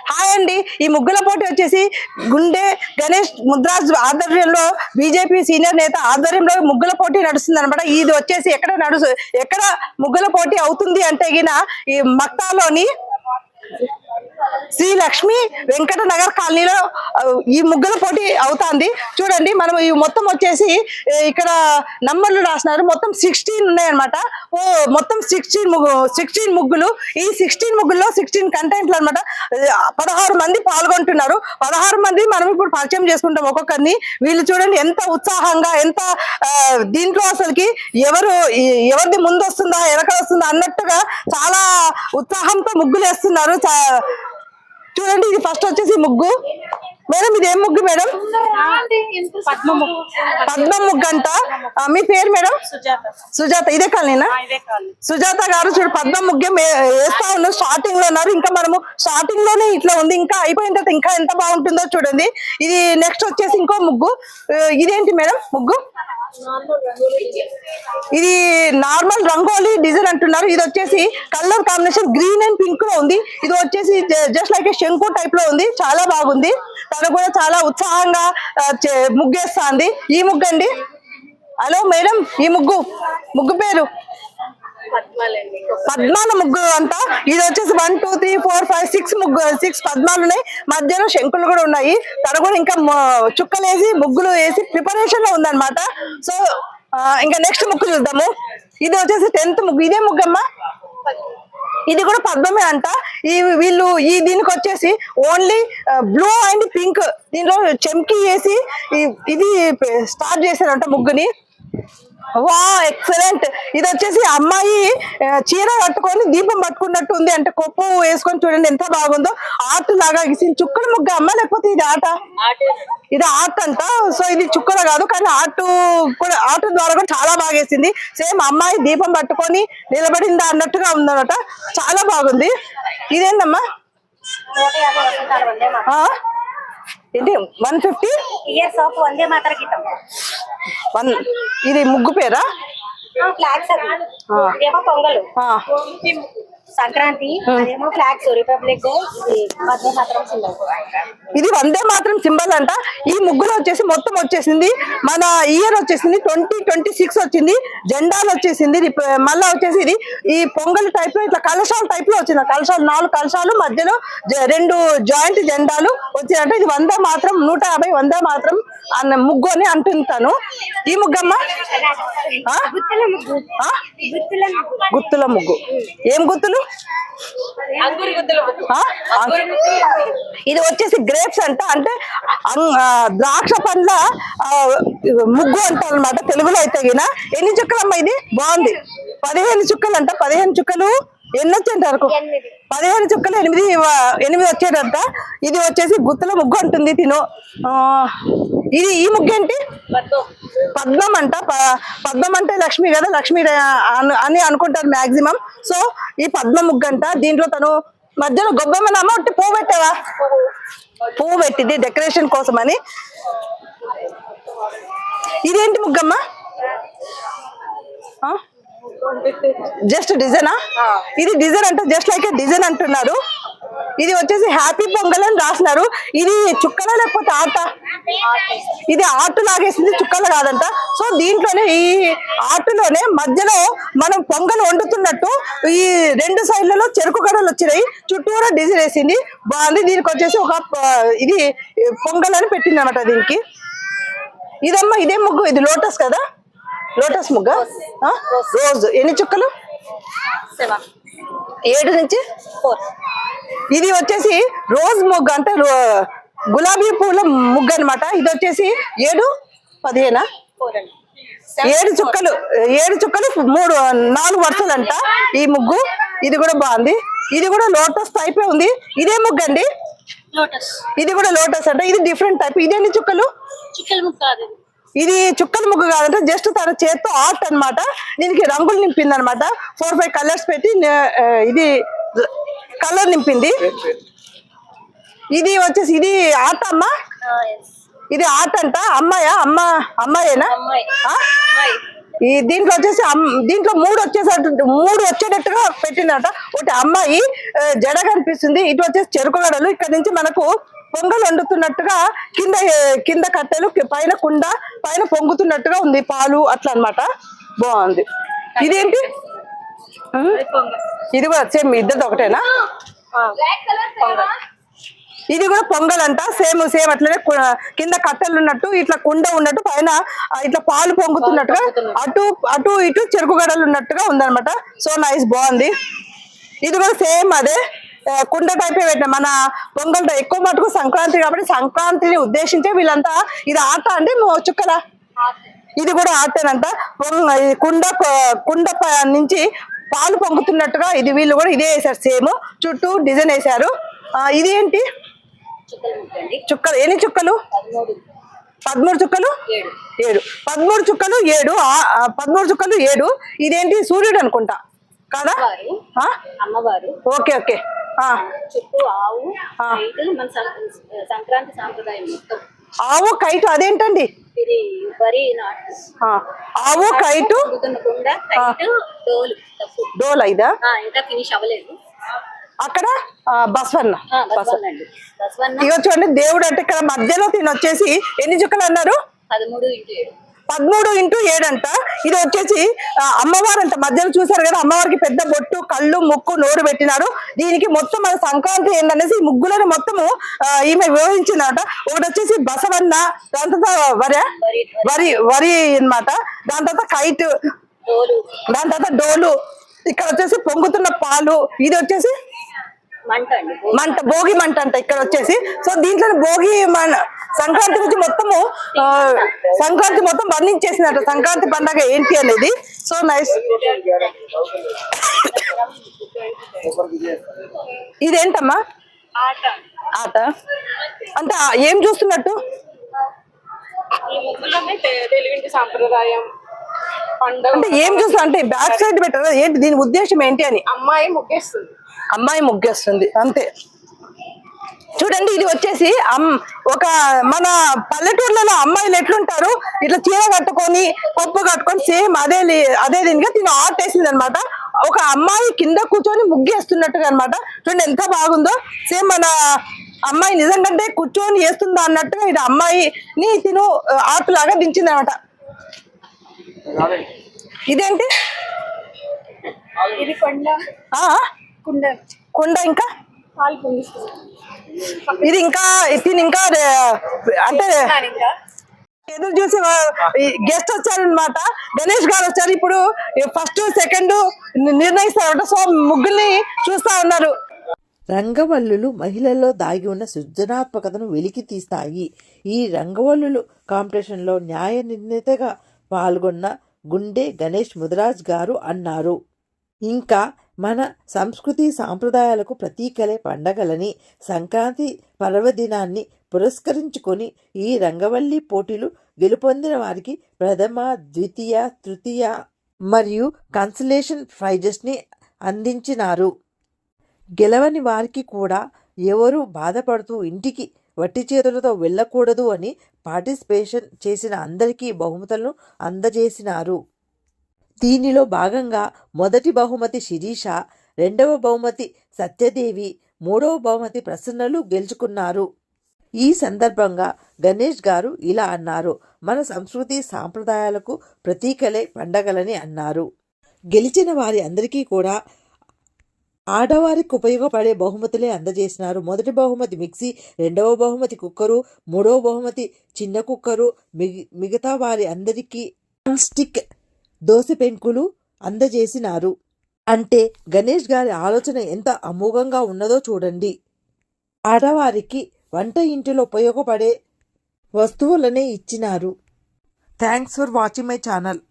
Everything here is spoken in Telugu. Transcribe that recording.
హాయ్ అండి. ఈ ముగ్గుల పోటీ వచ్చేసి గుండె గణేష్ ముద్రాజ్ ఆధ్వర్యంలో బీజేపీ సీనియర్ నేత ఆధ్వర్యంలో ముగ్గుల పోటీ నడుస్తుంది అనమాట. ఇది వచ్చేసి ఎక్కడ ముగ్గుల పోటీ అవుతుంది అంటే గిన ఈ మక్తాలోని శ్రీ లక్ష్మి వెంకట నగర్ కాలనీలో ఈ ముగ్గుల పోటీ అవుతుంది. చూడండి, మనం ఈ మొత్తం వచ్చేసి ఇక్కడ నంబర్లు రాసినారు. మొత్తం 16 ఉన్నాయన్నమాట. మొత్తం 16 ముగ్గులు. ఈ 16 ముగ్గుల్లో 16 కంటెంట్లు అనమాట. 16 మంది పాల్గొంటున్నారు. 16 మంది మనం ఇప్పుడు పరిచయం చేసుకుంటాం ఒక్కొక్కరిని. వీళ్ళు చూడండి ఎంత ఉత్సాహంగా, ఎంత దీంట్లో అసలుకి ఎవరిది ముందు వస్తుందా వెనక వస్తుందా అన్నట్టుగా చాలా ఉత్సాహంతో ముగ్గులు వేస్తున్నారు. చూడండి, ఇది ఫస్ట్ వచ్చేసి ముగ్గు. మేడం, ఇది ఏం ముగ్గు మేడం? పద్మ ముగ్గు అంట. మీ పేరు మేడం? సుజాత. ఇదే కాలనీనా? సుజాత గారు చూడు పద్మ ముగ్గే వేస్తా ఉన్నారు. స్టార్టింగ్ లో ఉన్నారు. ఇంకా మనము స్టార్టింగ్ లోనే ఇట్లా ఉంది. ఇంకా అయిపోయిన తర్వాత ఇంకా ఎంత బాగుంటుందో చూడండి. ఇది నెక్స్ట్ వచ్చేసి ఇంకో ముగ్గు. ఇదేంటి మేడం ముగ్గు? ఇది నార్మల్ రంగోలీ డిజైన్ అంటున్నారు. ఇది వచ్చేసి colour combination green and pink లో ఉంది. ఇది వచ్చేసి జస్ట్ లైక్ శంకు టైప్ లో ఉంది. చాలా బాగుంది. తను కూడా చాలా ఉత్సాహంగా ముగ్గేస్తుంది. ఈ ముగ్గు అండి. హలో మేడం, ఈ ముగ్గు పేరు పద్మాల ముగ్గు అంట. ఇది వచ్చేసి 1 2 3 4 5 6 పద్మాలు ఉన్నాయి. మధ్యలో శంకులు కూడా ఉన్నాయి. తను కూడా ఇంకా చుక్కలు వేసి ముగ్గులు వేసి ప్రిపరేషన్ లో ఉందన్నమాట. సో ఇంకా నెక్స్ట్ ముగ్గు చూద్దాము. ఇది వచ్చేసి 10th ముగ్గు. ఇదే ముగ్గమ్మా? ఇది కూడా పద్మమే అంట. వీళ్ళు దీనికి వచ్చేసి ఓన్లీ బ్లూ అండ్ పింక్ దీనిలో చెంకి వేసి ఇది స్టార్ట్ చేశారంట ముగ్గుని. వా, ఎక్సలెంట్. ఇది వచ్చేసి అమ్మాయి చీర కట్టుకొని దీపం పట్టుకున్నట్టు ఉంది. అంటే కొప్పు వేసుకొని చూడండి ఎంత బాగుందో. ఆర్ట్ లాగా చుక్కల ముగ్గు అమ్మ, లేకపోతే ఇది ఇది ఆర్ట్ అంట. సో ఇది చుక్కల కాదు, కానీ ఆర్ట్ ద్వారా కూడా చాలా బాగా వేసింది. సేమ్ అమ్మాయి దీపం పట్టుకొని నిలబడిందా అన్నట్టుగా ఉందన్నమాట. చాలా బాగుంది. ఇదేందమ్మా? ఏంటి 150 ఇయర్స్ ఆఫ్ వందే మాతర గీతం. ఇది ముగ్గు పేరా? ఫ్లాగ్స్ అది. ఇదేమో పొంగల్, సంక్రాంతి. అదేమో flags, republic day. Vande Mataram symbol. ఇది వందే మాత్రం సింబల్ అంట. ఈ ముగ్గులో వచ్చేసి మొత్తం వచ్చేసింది మన ఇయర్ వచ్చేసింది 2026 వచ్చింది. జెండాలు వచ్చేసింది. మళ్ళా వచ్చేసి ఇది ఈ పొంగల్ టైప్ లో ఇట్లా కలశాల టైప్ లో వచ్చింది. 4 కలశాలు మధ్యలో 2 జాయింట్ జెండాలు వచ్చినట్టు. ఇది వందే మాత్రం 150 వందే మాత్రం అన్న ముగ్గు అని అంటుంటాను. ఈ ముగ్గమ్మ గుత్తుల ముగ్గు. ఏం గుత్తులు? ఇది వచ్చేసి గ్రేప్స్ అంట. అంటే ద్రాక్ష పండ్ల ముగ్గు అంటారు అనమాట తెలుగులో అయితే గిన. ఎన్ని చుక్కలమ్మా? ఇది బాగుంది. 15 చుక్కలు అంట. 15 చుక్కలు ఎన్ని వచ్చేంటారు? 15 చుక్కలు 8 వచ్చేటంట. ఇది వచ్చేసి గుత్తుల ముగ్గు అంటుంది తిను. ఈ ముగ్గు ఏంటి? పద్మం అంట. పద్మం అంటే లక్ష్మి కదా, లక్ష్మి అని అనుకుంటారు మాక్సిమం. సో ఈ పద్మ ముగ్గు అంట. దీంట్లో తను మధ్యలో గొబ్బెమ్మనమ్మ ఒకటి పువ్వు పెట్టావా? పువ్వు పెట్టింది డెకరేషన్ కోసం అని. ఇదేంటి ముగ్గమ్మా? జస్ట్ డిజైనా? ఇది డిజైన్ అంటే జస్ట్ లైక్ డిజైన్ అంటున్నారు. ఇది వచ్చేసి హ్యాపీ పొంగల్ అని రాసినారు. ఇది చుక్కల లేకపోతే ఆట? ఇది ఆర్ట్ లాగేసింది, చుక్కలు కాదంట. సో దీంట్లోనే ఈ ఆర్ట్లోనే మధ్యలో మనం పొంగల్ వండుతున్నట్టు ఈ 2 సైడ్లలో చెరుకు గడలు వచ్చినాయి. చుట్టూరా డిజైన్ వేసింది. బాగుంది. దీనికి వచ్చేసి ఒక ఇది పొంగల్ అని పెట్టింది అనమాట దీనికి. ఇదమ్మా ఇదే ముగ్గు. ఇది లోటస్ కదా? లోటస్ ముగ్గ. రోజ్ ఎన్ని చుక్కలు? 7 నుంచి 4. ఇది వచ్చేసి రోజ్ ముగ్గు అంటే గులాబీ పూల ముగ్గు అనమాట. ఇది వచ్చేసి 7 15 7 చుక్కలు 4 వరుసలు అంట ఈ ముగ్గు. ఇది కూడా బాగుంది. ఇది కూడా లోటస్ టైపే ఉంది. ఇదే ముగ్గు అండి? ఇది కూడా లోటస్ అంట. ఇది డిఫరెంట్ టైప్. ఇది ఎన్ని చుక్కలు? ఇది చుక్కల ముగ్గు కాదంటే జస్ట్ తన చేత్తో ఆర్ట్ అనమాట. దీనికి రంగులు నింపింది అనమాట. 4 5 కలర్స్ పెట్టి ఇది కలర్ నింపింది. ఇది వచ్చేసి ఇది ఆర్ట్ అమ్మా? ఇది ఆర్ట్ అంట. అమ్మాయేనా? ఈ దీంట్లో వచ్చేసి దీంట్లో మూడు వచ్చేటట్టుగా పెట్టిందట. ఒకటి అమ్మాయి జడ కనిపిస్తుంది, ఇటు వచ్చేసి చెరుకు గడలు, ఇక్కడ నుంచి మనకు పొంగల్ వండుతున్నట్టుగా కింద కట్టెలు, పైన కుండ, పైన పొంగుతున్నట్టుగా ఉంది పాలు అట్లా అన్నమాట. బాగుంది. ఇదేంటి? ఇది కూడా సేమ్ ఇద్దరు ఒకటేనా? ఇది కూడా పొంగల్ అంట, సేమ్ అట్లనే కింద కట్టెలు ఉన్నట్టు, ఇట్లా కుండ ఉన్నట్టు, పైన ఇట్లా పాలు పొంగుతున్నట్టుగా, అటు ఇటు చెరుకు గడలు ఉన్నట్టుగా ఉందన్నమాట. సో నైస్, బాగుంది. ఇది కూడా సేమ్ అదే కుండ టైపే పెట్టిన మన పొంగల్. ఎక్కువ మటుకు సంక్రాంతి కాబట్టి సంక్రాంతిని ఉద్దేశించే వీళ్ళంతా ఇది ఆట అండి చుక్కల. ఇది కూడా ఆటేనంట. కుండ నుంచి పాలు పొంగుతున్నట్టుగా ఇది వీళ్ళు కూడా ఇదే వేసారు, సేమ్ చుట్టూ డిజైన్ వేసారు. ఇది ఏంటి? చుక్కలు. ఎన్ని చుక్కలు? 13 చుక్కలు 7. 13 చుక్కలు 7. 13 చుక్కలు 7. ఇదేంటి? సూర్యుడు అనుకుంటా కదా? అమ్మవారు. Okay okay. చుట్టూ ఆవు, మన సంక్రాంతి సాంప్రదాయం మొత్తం. ఆవు కైటు అదేంటండి? ఇది వరి ఆవు కైటు డోల్ అయిదా? ఇంకా ఫినిష్ అవ్వలేదు. అక్కడ బస్వన్న. ఇక చూడండి, దేవుడు అంటే ఇక్కడ మధ్యలో వచ్చేసి ఎన్ని చుక్కలు అన్నారు? 13x7 అంట. ఇది వచ్చేసి అమ్మవారు అంట. మధ్యలో చూసారు కదా, అమ్మవారికి పెద్ద బొట్టు, కళ్ళు, ముక్కు, నోరు పెట్టినారు. దీనికి మొత్తం మన సంక్రాంతి ఏంటనేసి ఈ ముగ్గులను మొత్తము ఈమె వివరించిందట. ఒకటి వచ్చేసి బసవన్న, దాని తర్వాత వరి అన్నమాట, దాని తర్వాత కైట్, దాని తర్వాత డోలు, ఇక్కడ వచ్చేసి పొంగుతున్న పాలు, ఇది వచ్చేసి మంట, భోగి మంట అంట ఇక్కడ వచ్చేసి. సో దీంట్లో భోగి సంక్రాంతి నుంచి మొత్తము సంక్రాంతి మొత్తం వర్ణించేసిందట, సంక్రాంతి పండుగ ఏంటి అనేది. So nice. ఇదేంటమ్మా? ఆట అంటే ఏం చూస్తున్నట్టు? తెలుగు సాంప్రదాయం పండుగ అంటే ఏం చూస్తా అంటే బ్యాక్ సైడ్ పెట్టారు ఏంటి? దీని ఉద్దేశం ఏంటి అని? అమ్మాయి ముగ్గేస్తుంది అంతే. చూడండి, ఇది వచ్చేసి ఒక మన పల్లెటూర్లలో అమ్మాయిలు ఎట్లుంటారు, ఇట్లా చీర కట్టుకొని కొప్పు కట్టుకొని సేమ్ అదే దీనిగా తిని ఆర్ట్ వేసింది అనమాట. ఒక అమ్మాయి కింద కూర్చొని ముగ్గేస్తున్నట్టుగా అనమాట. చూడండి ఎంత బాగుందో. సేమ్ మన అమ్మాయి నిజంగా కూర్చొని వేస్తుందా అన్నట్టుగా ఇది అమ్మాయిని తిను ఆర్ట్ లాగా దించింది అనమాట. ఇదేంటి? ఇది కుండ ఇంకా ఇది ఇంకా అంటే ఎదురు చూసి గెస్ట్ వచ్చారనమాట. గణేష్ గారు వచ్చారు. ఇప్పుడు ఫస్ట్ సెకండ్ నిర్ణయిస్తారట. సో ముగ్గుల్ని చూస్తా ఉన్నారు. రంగవల్లులు మహిళల్లో దాగి ఉన్న సృజనాత్మకతను వెలికి తీస్తాయి. ఈ రంగవల్లులు కాంపిటీషన్లో న్యాయ నిర్ణేతగా పాల్గొన్న గుండె గణేష్ ముదిరాజ్ గారు అన్నారు. ఇంకా మన సంస్కృతి సాంప్రదాయాలకు ప్రతీకలే పండగలని, సంక్రాంతి పర్వదినాన్ని పురస్కరించుకొని ఈ రంగవల్లి పోటీలు గెలుపొందిన వారికి ప్రథమ, ద్వితీయ, తృతీయ మరియు కన్సలేషన్ ప్రైజెస్ని అందించినారు. గెలవని వారికి కూడా ఎవరు బాధపడుతూ ఇంటికి వట్టి చేతులతో వెళ్ళకూడదు అని పార్టిసిపేషన్ చేసిన అందరికీ బహుమతులను అందజేసినారు. దీనిలో భాగంగా మొదటి బహుమతి శిరీష, రెండవ బహుమతి సత్యదేవి, మూడవ బహుమతి ప్రసన్నలు గెలుచుకున్నారు. ఈ సందర్భంగా గణేష్ గారు ఇలా అన్నారు. మన సంస్కృతి సాంప్రదాయాలకు ప్రతీకలే పండగలని అన్నారు. గెలిచిన వారి అందరికీ కూడా ఆడవారికి ఉపయోగపడే బహుమతులే అందజేసినారు. మొదటి బహుమతి మిక్సీ, రెండవ బహుమతి కుక్కరు, మూడవ బహుమతి చిన్న కుక్కరు, మిగతా వారి అందరికీ స్టిక్ దోశ పెంకులు అందజేసినారు. అంటే గణేష్ గారి ఆలోచన ఎంత అమోఘంగా ఉన్నదో చూడండి. ఆడవారికి వంట ఇంటిలో ఉపయోగపడే వస్తువులనే ఇచ్చినారు. Thanks for watching my channel.